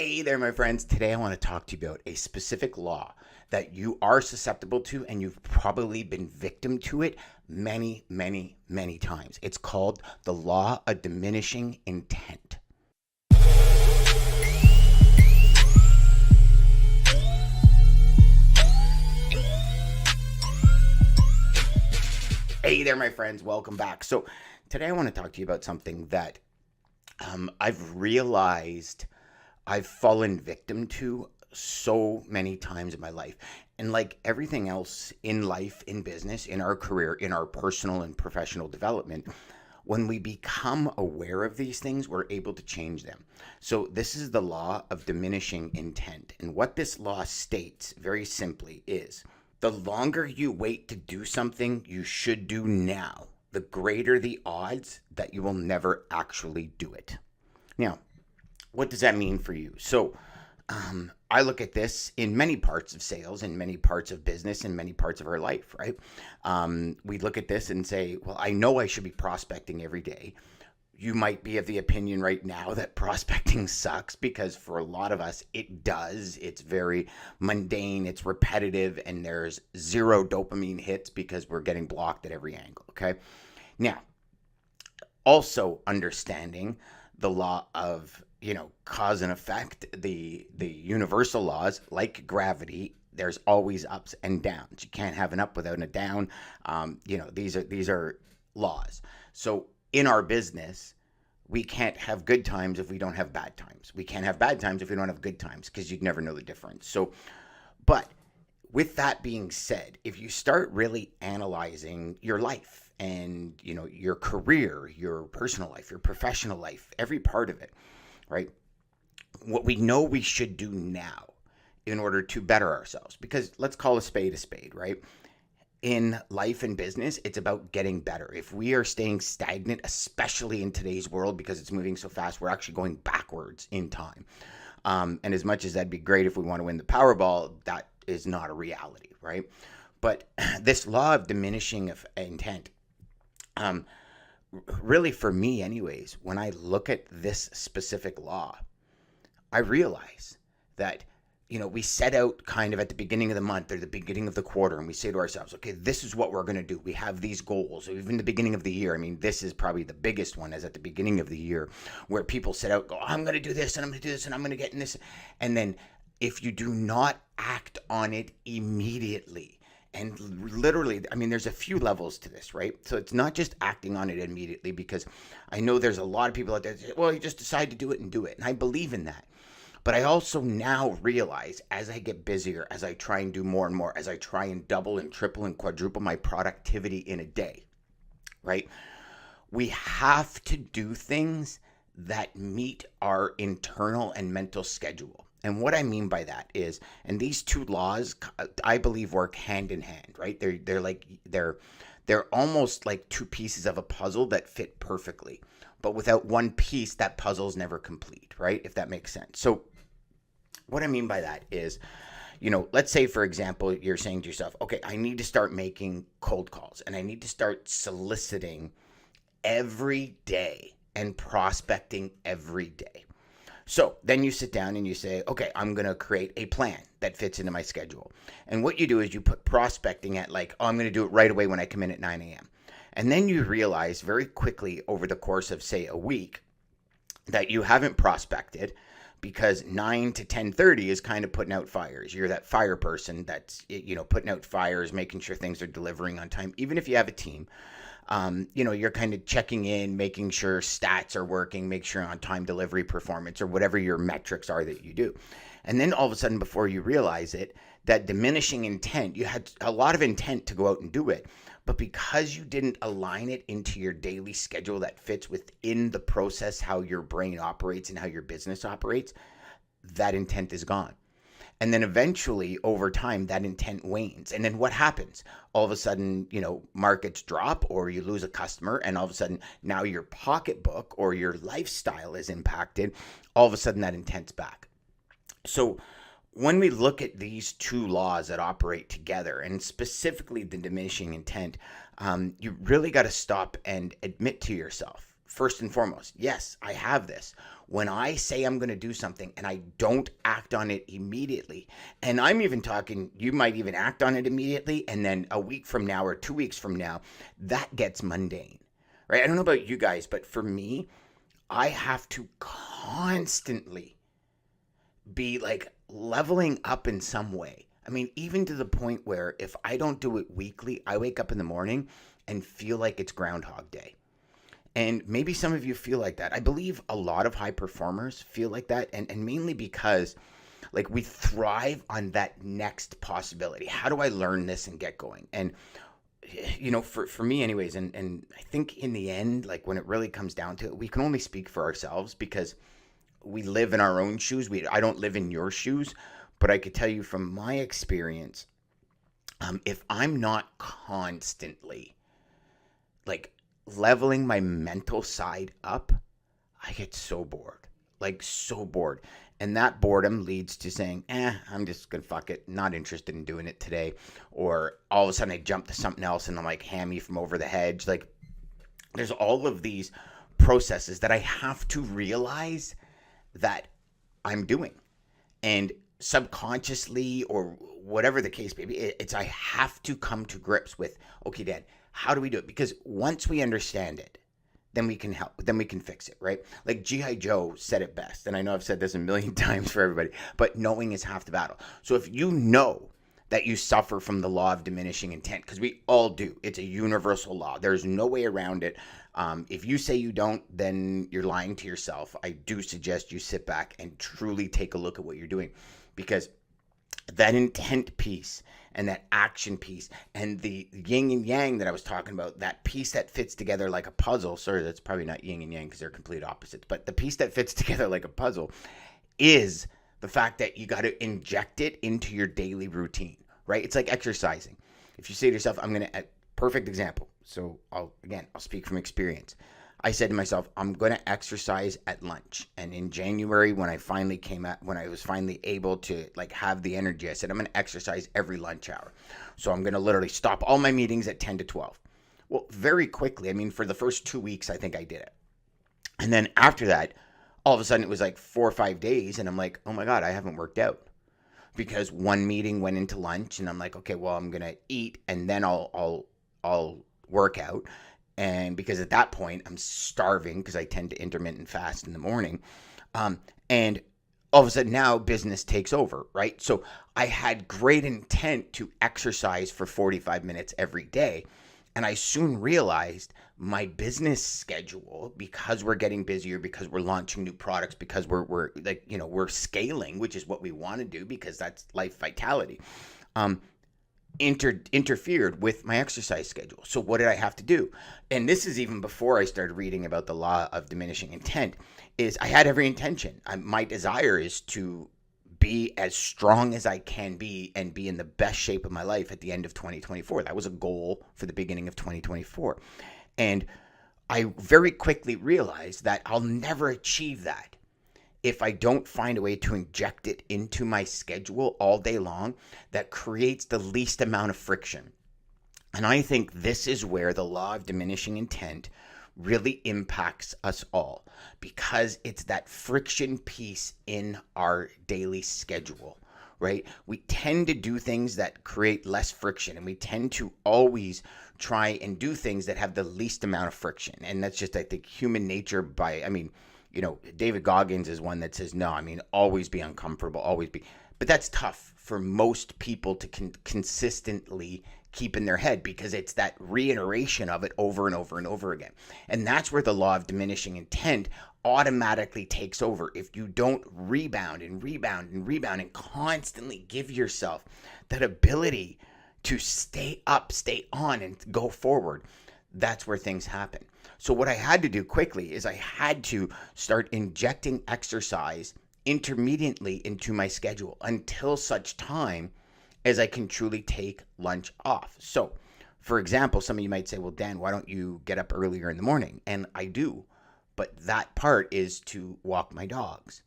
Hey there, my friends. Today I want to talk to you about a specific law that you are susceptible to, and you've probably been victim to it many, many, many times. It's called the law of diminishing intent. Hey there, my friends. Welcome back. So today I want to talk to you about something that I've realized I've fallen victim to so many times in my life. And like everything else in life, in business, in our career, in our personal and professional development, when we become aware of these things, we're able to change them. So this is the law of diminishing intent. And what this law states very simply is the longer you wait to do something you should do now, the greater the odds that you will never actually do it. Now, what does that mean for you? So, I look at this in many parts of sales, in many parts of business, in many parts of our life, right? We look at this and say, well, I know I should be prospecting every day. You might be of the opinion right now that prospecting sucks because for a lot of us, it does. It's very mundane, it's repetitive, and there's zero dopamine hits because we're getting blocked at every angle, okay? Now, also understanding the law of cause and effect, the universal laws like gravity, there's always ups and downs. You can't have an up without a down. These are laws. So in our business, we can't have good times if we don't have bad times. We can't have bad times if we don't have good times because you'd never know the difference. So, but with that being said, if you start really analyzing your life and your career, your personal life, your professional life, every part of it, right? What we know we should do now in order to better ourselves, because let's call a spade, right? In life and business, it's about getting better. If we are staying stagnant, especially in today's world, because it's moving so fast, we're actually going backwards in time. And as much as that'd be great if we want to win the Powerball, that is not a reality, right? But this law of diminishing of intent, really for me anyways, when I look at this specific law, I realize that, we set out kind of at the beginning of the month or the beginning of the quarter, and we say to ourselves, okay, this is what we're going to do. We have these goals. So even the beginning of the year, this is probably the biggest one, is at the beginning of the year where people set out, go, I'm going to do this and I'm going to do this and I'm going to get in this. And then if you do not act on it immediately, and literally, there's a few levels to this, right? So it's not just acting on it immediately, because I know there's a lot of people out there that say, well, you just decide to do it and do it. And I believe in that. But I also now realize as I get busier, as I try and do more and more, as I try and double and triple and quadruple my productivity in a day, right? We have to do things that meet our internal and mental schedule. And what I mean by that is, and these two laws, I believe, work hand in hand, right? They're almost like two pieces of a puzzle that fit perfectly. But without one piece, that puzzle's never complete, right? If that makes sense. So what I mean by that is, let's say, for example, you're saying to yourself, okay, I need to start making cold calls and I need to start soliciting every day and prospecting every day. So then you sit down and you say, okay, I'm going to create a plan that fits into my schedule. And what you do is you put prospecting at I'm going to do it right away when I come in at 9 a.m. And then you realize very quickly over the course of, say, a week that you haven't prospected, because 9 to 10:30 is kind of putting out fires. You're that fire person that's, putting out fires, making sure things are delivering on time. Even if you have a team, you're kind of checking in, making sure stats are working, make sure on time delivery performance or whatever your metrics are that you do. And then all of a sudden, before you realize it, that diminishing intent, you had a lot of intent to go out and do it. But because you didn't align it into your daily schedule that fits within the process, how your brain operates and how your business operates, that intent is gone. And then eventually, over time, that intent wanes. And then what happens? All of a sudden, markets drop or you lose a customer. And all of a sudden, now your pocketbook or your lifestyle is impacted. All of a sudden, that intent's back. So when we look at these two laws that operate together, and specifically the diminishing intent, you really got to stop and admit to yourself, first and foremost, yes, I have this. when I say I'm going to do something and I don't act on it immediately, and I'm even talking, you might even act on it immediately, and then a week from now or 2 weeks from now, that gets mundane, right? I don't know about you guys, but for me, I have to constantly be like leveling up in some way. I mean, even to the point where if I don't do it weekly, I wake up in the morning and feel like it's Groundhog Day. And maybe some of you feel like that. I believe a lot of high performers feel like that, and mainly because like we thrive on that next possibility. How do I learn this and get going? And for me anyways, and I think in the end, like when it really comes down to it, we can only speak for ourselves because we live in our own shoes. I don't live in your shoes, but I could tell you from my experience, if I'm not constantly like leveling my mental side up, I get so bored, like so bored. And that boredom leads to saying, I'm just going to fuck it. Not interested in doing it today. Or all of a sudden I jump to something else and I'm like hammy from over the hedge. Like there's all of these processes that I have to realize that I'm doing. And subconsciously or whatever the case may be, it's I have to come to grips with, okay, Dan, how do we do it? Because once we understand it, then we can help, then we can fix it, right? Like G.I. Joe said it best, and I know I've said this a million times for everybody, but knowing is half the battle. So if you know that you suffer from the law of diminishing intent, because we all do, it's a universal law. There's no way around it. If you say you don't, then you're lying to yourself. I do suggest you sit back and truly take a look at what you're doing, because that intent piece and that action piece and the yin and yang that I was talking about, that piece that fits together like a puzzle. Sorry, that's probably not yin and yang because they're complete opposites, but the piece that fits together like a puzzle is the fact that you got to inject it into your daily routine, right? It's like exercising. If you say to yourself, I'm going to, perfect example. So I'll speak from experience. I said to myself, I'm going to exercise at lunch. And in January, when I was finally able to like have the energy, I said, I'm going to exercise every lunch hour. So I'm going to literally stop all my meetings at 10 to 12. Well, very quickly, I mean, for the first 2 weeks, I think I did it. And then after that, all of a sudden it was like 4 or 5 days. And I'm like, oh my God, I haven't worked out. Because one meeting went into lunch and I'm like, okay, well, I'm going to eat and then I'll work out. And because at that point I'm starving because I tend to intermittent fast in the morning. And all of a sudden now business takes over, right? So I had great intent to exercise for 45 minutes every day. And I soon realized my business schedule, because we're getting busier, because we're launching new products, because we're like, we're scaling, which is what we want to do because that's life vitality. Interfered with my exercise schedule. So what did I have to do? And this is even before I started reading about the law of diminishing intent, is I had every intention. My desire is to be as strong as I can be and be in the best shape of my life at the end of 2024. That was a goal for the beginning of 2024. And I very quickly realized that I'll never achieve that if I don't find a way to inject it into my schedule all day long that creates the least amount of friction. And I think this is where the law of diminishing intent really impacts us all, because it's that friction piece in our daily schedule, right? We tend to do things that create less friction, and we tend to always try and do things that have the least amount of friction. And that's just, I think, human nature. David Goggins is one that says, no, always be uncomfortable, always be. But that's tough for most people to consistently keep in their head, because it's that reiteration of it over and over and over again. And that's where the law of diminishing intent automatically takes over. If you don't rebound and constantly give yourself that ability to stay up, stay on, and go forward, that's where things happen. So what I had to do quickly is I had to start injecting exercise intermittently into my schedule until such time as I can truly take lunch off. So, for example, some of you might say, well, Dan, why don't you get up earlier in the morning? And I do, but that part is to walk my dogs.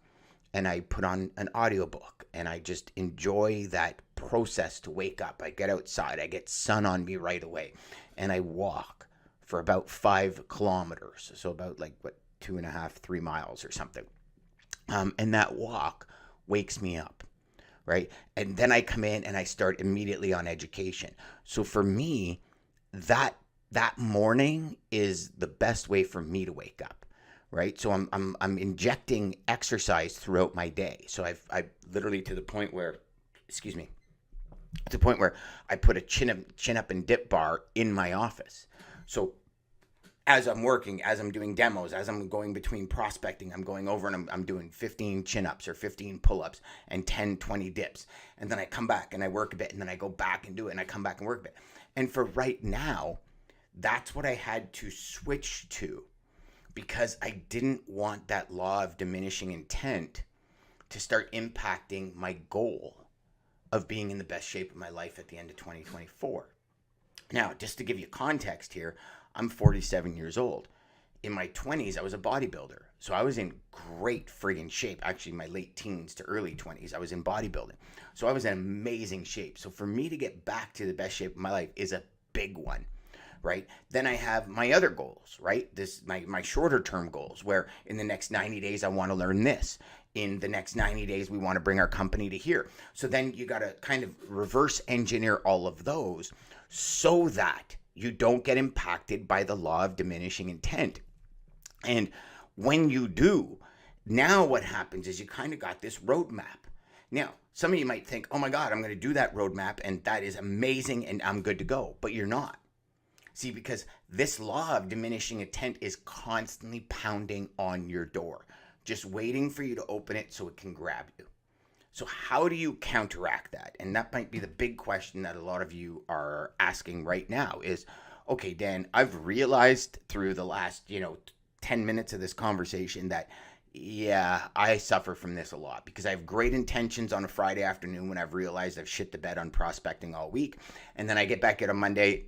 And I put on an audiobook and I just enjoy that process to wake up. I get outside, I get sun on me right away, and I walk for about 5 kilometers. So about 2.5, 3 miles or something. And that walk wakes me up, right? And then I come in and I start immediately on education. So for me, that that morning is the best way for me to wake up, right? So I'm injecting exercise throughout my day. So I literally, to the point where, excuse me, to the point where I put a chin up and dip bar in my office. So as I'm working, as I'm doing demos, as I'm going between prospecting, I'm going over and I'm doing 15 chin ups or 15 pull ups and 10, 20 dips. And then I come back and I work a bit, and then I go back and do it, and I come back and work a bit. And for right now, that's what I had to switch to, because I didn't want that law of diminishing intent to start impacting my goal of being in the best shape of my life at the end of 2024. Now, just to give you context here, I'm 47 years old. In my 20s, I was a bodybuilder. So I was in great friggin' shape. Actually, my late teens to early 20s, I was in bodybuilding. So I was in amazing shape. So for me to get back to the best shape of my life is a big one, right? Then I have my other goals, right? My shorter term goals, where in the next 90 days, I want to learn this. In the next 90 days, we want to bring our company to here. So then you got to kind of reverse engineer all of those so that you don't get impacted by the law of diminishing intent. And when you do, now what happens is you kind of got this roadmap. Now, some of you might think, oh my God, I'm going to do that roadmap and that is amazing and I'm good to go. But you're not. See, because this law of diminishing intent is constantly pounding on your door, just waiting for you to open it so it can grab you. So how do you counteract that? And that might be the big question that a lot of you are asking right now is, okay, Dan, I've realized through the last, 10 minutes of this conversation that, yeah, I suffer from this a lot, because I have great intentions on a Friday afternoon when I've realized I've shit the bed on prospecting all week. And then I get back at a Monday.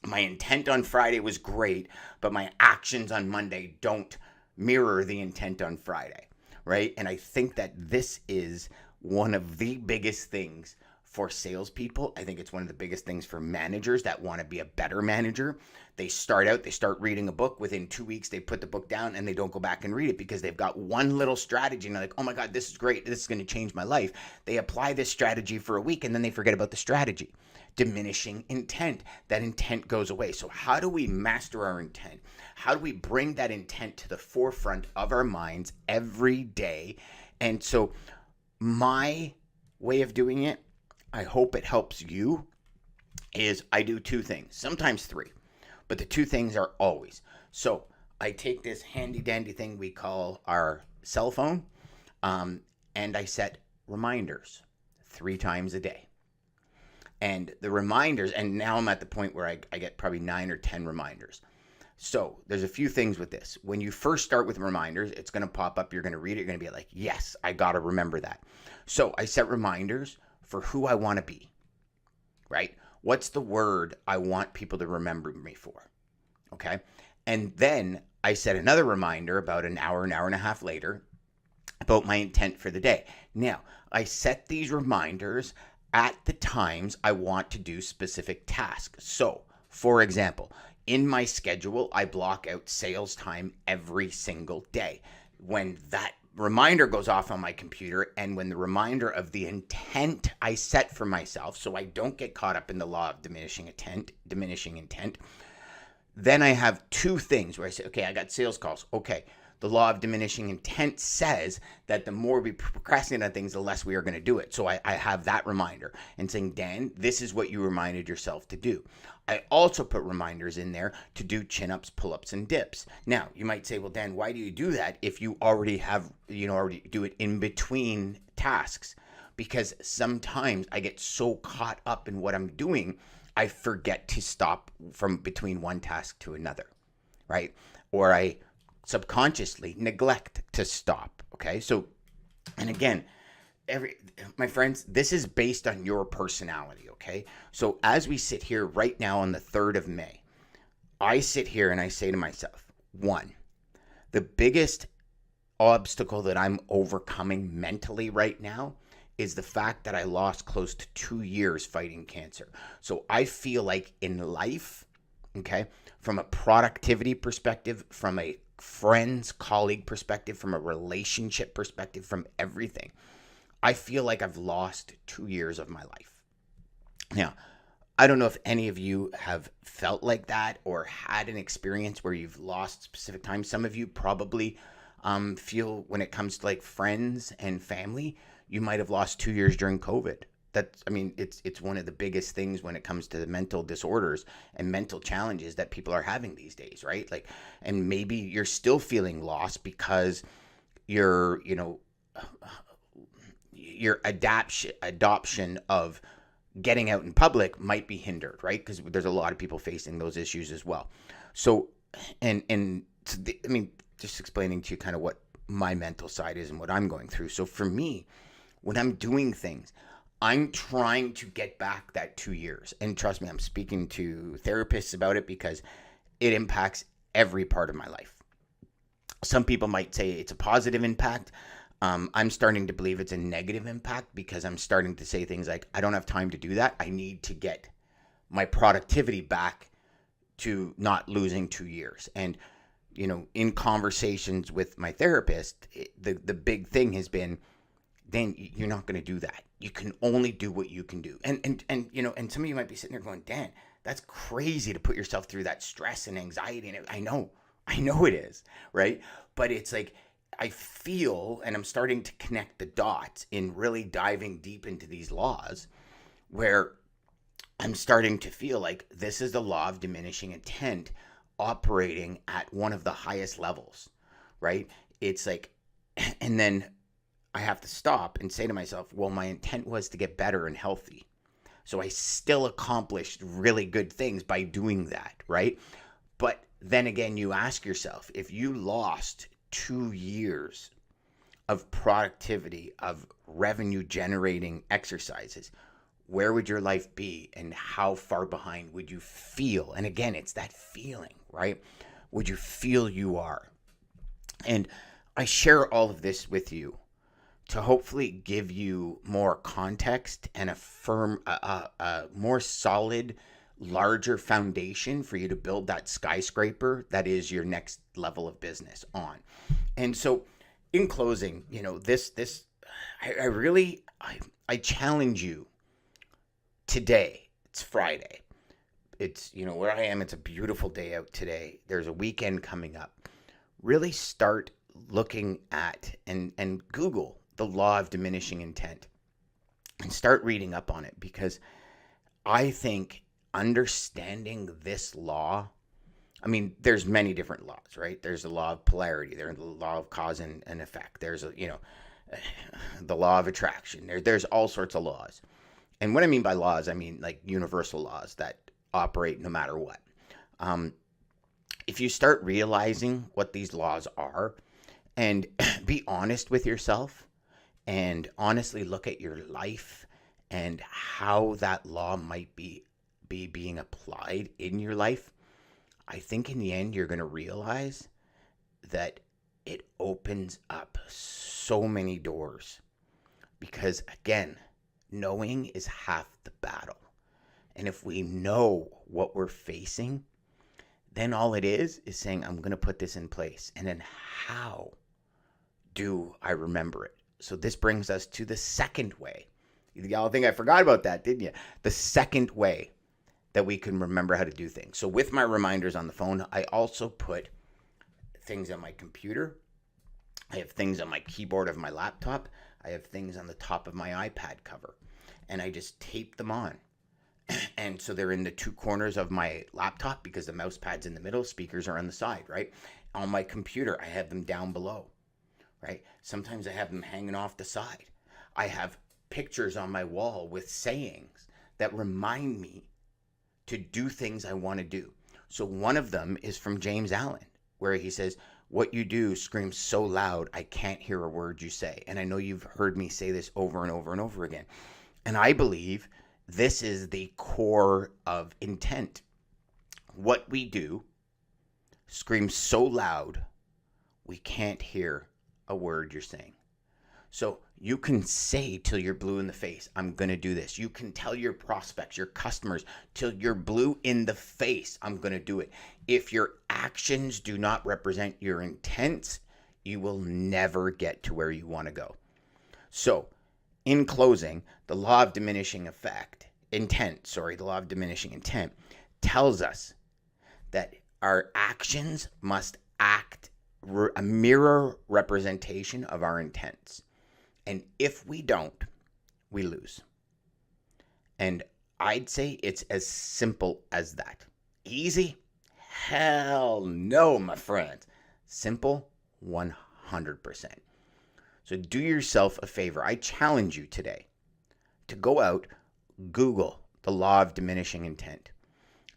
My intent on Friday was great, but my actions on Monday don't mirror the intent on Friday, right? And I think that this is one of the biggest things for salespeople. I think it's one of the biggest things for managers that want to be a better manager. They start reading a book. Within 2 weeks, they put the book down and they don't go back and read it because they've got one little strategy and they're like, oh my God, this is great. This is going to change my life. They apply this strategy for a week and then they forget about the strategy. Diminishing intent. That intent goes away. So how do we master our intent? How do we bring that intent to the forefront of our minds every day? And so my way of doing it, I hope it helps you, is I do two things, sometimes three, but the two things are always. So I take this handy dandy thing we call our cell phone, and I set reminders 3 times a day. And the reminders, and now I'm at the point where I get probably 9 or 10 reminders. So there's a few things with this. When you first start with reminders, it's going to pop up. You're going to read it. You're going to be like, yes, I got to remember that. So I set reminders for who I want to be, right? What's the word I want people to remember me for? Okay. And then I set another reminder about an hour and a half later about my intent for the day. Now, I set these reminders at the times I want to do specific tasks. So, for example, in my schedule, I block out sales time every single day. When that reminder goes off on my computer and when the reminder of the intent I set for myself, so I don't get caught up in the law of diminishing intent, then I have 2 things where I say, okay, I got sales calls. Okay, the law of diminishing intent says that the more we procrastinate on things, the less we are going to do it. So I have that reminder and saying, Dan, this is what you reminded yourself to do. I also put reminders in there to do chin-ups, pull-ups, and dips. Now, you might say, well, Dan, why do you do that if you already already do it in between tasks? Because sometimes I get so caught up in what I'm doing, I forget to stop from between one task to another, right? Or I subconsciously neglect to stop. Okay. So, and again, my friends, this is based on your personality. Okay. So as we sit here right now on the 3rd of May, I sit here and I say to myself, 1, the biggest obstacle that I'm overcoming mentally right now is the fact that I lost close to 2 years fighting cancer. So I feel like in life, okay, from a productivity perspective, from a friends, colleague perspective, from a relationship perspective, from everything. I feel like I've lost 2 years of my life. Now, I don't know if any of you have felt like that or had an experience where you've lost specific time. Some of you probably feel when it comes to like friends and family, you might have lost 2 years during COVID. It's one of the biggest things when it comes to the mental disorders and mental challenges that people are having these days, right? Like, and maybe you're still feeling lost because your, your adoption of getting out in public might be hindered, right? Because there's a lot of people facing those issues as well. So, just explaining to you kind of what my mental side is and what I'm going through. So for me, when I'm doing things, I'm trying to get back that 2 years. And trust me, I'm speaking to therapists about it because it impacts every part of my life. Some people might say it's a positive impact. I'm starting to believe it's a negative impact because I'm starting to say things like, I don't have time to do that. I need to get my productivity back to not losing 2 years. And, in conversations with my therapist, the big thing has been, Dan, you're not going to do that. You can only do what you can do. And some of you might be sitting there going, Dan, that's crazy to put yourself through that stress and anxiety. And I know it is, right? But it's like, I feel, and I'm starting to connect the dots in really diving deep into these laws, where I'm starting to feel like this is the law of diminishing intent operating at one of the highest levels, right? It's like, and then I have to stop and say to myself, well, my intent was to get better and healthy. So I still accomplished really good things by doing that, right? But then again, you ask yourself, if you lost 2 years of productivity, of revenue generating exercises, where would your life be and how far behind would you feel? And again, it's that feeling, right? Would you feel you are? And I share all of this with you to hopefully give you more context and a more solid, larger foundation for you to build that skyscraper that is your next level of business on. And so in closing, I challenge you today. It's Friday. It's, where I am, it's a beautiful day out today. There's a weekend coming up. Really start looking at and Google the law of diminishing intent and start reading up on it, because I think understanding this law, there's many different laws, right? There's the law of polarity. There's the law of cause and effect. There's, the law of attraction. There's all sorts of laws. And what I mean by laws, I mean like universal laws that operate no matter what. If you start realizing what these laws are and be honest with yourself and honestly look at your life and how that law might be being applied in your life, I think in the end you're going to realize that it opens up so many doors. Because again, knowing is half the battle. And if we know what we're facing, then all it is saying, I'm going to put this in place. And then how do I remember it? So this brings us to the second way. Y'all think I forgot about that, didn't you? The second way that we can remember how to do things. So with my reminders on the phone, I also put things on my computer. I have things on my keyboard of my laptop. I have things on the top of my iPad cover. And I just tape them on. And so they're in the two corners of my laptop because the mouse pad's in the middle, speakers are on the side, right? On my computer, I have them down below, right? Sometimes I have them hanging off the side. I have pictures on my wall with sayings that remind me to do things I want to do. So one of them is from James Allen, where he says, what you do screams so loud, I can't hear a word you say. And I know you've heard me say this over and over and over again. And I believe this is the core of intent. What we do screams so loud, we can't hear a word you're saying. So you can say till you're blue in the face, I'm going to do this. You can tell your prospects, your customers, till you're blue in the face, I'm going to do it. If your actions do not represent your intents, you will never get to where you want to go. So in closing, the law of diminishing intent tells us that our actions must act a mirror representation of our intents. And if we don't, we lose. And I'd say it's as simple as that. Easy? Hell no, my friends. Simple? 100%. So do yourself a favor. I challenge you today to go out, Google the law of diminishing intent,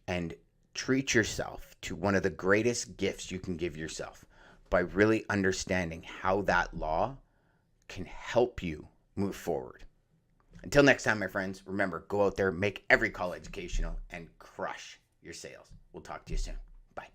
and treat yourself to one of the greatest gifts you can give yourself by really understanding how that law can help you move forward. Until next time, my friends, remember, go out there, make every call educational, and crush your sales. We'll talk to you soon. Bye.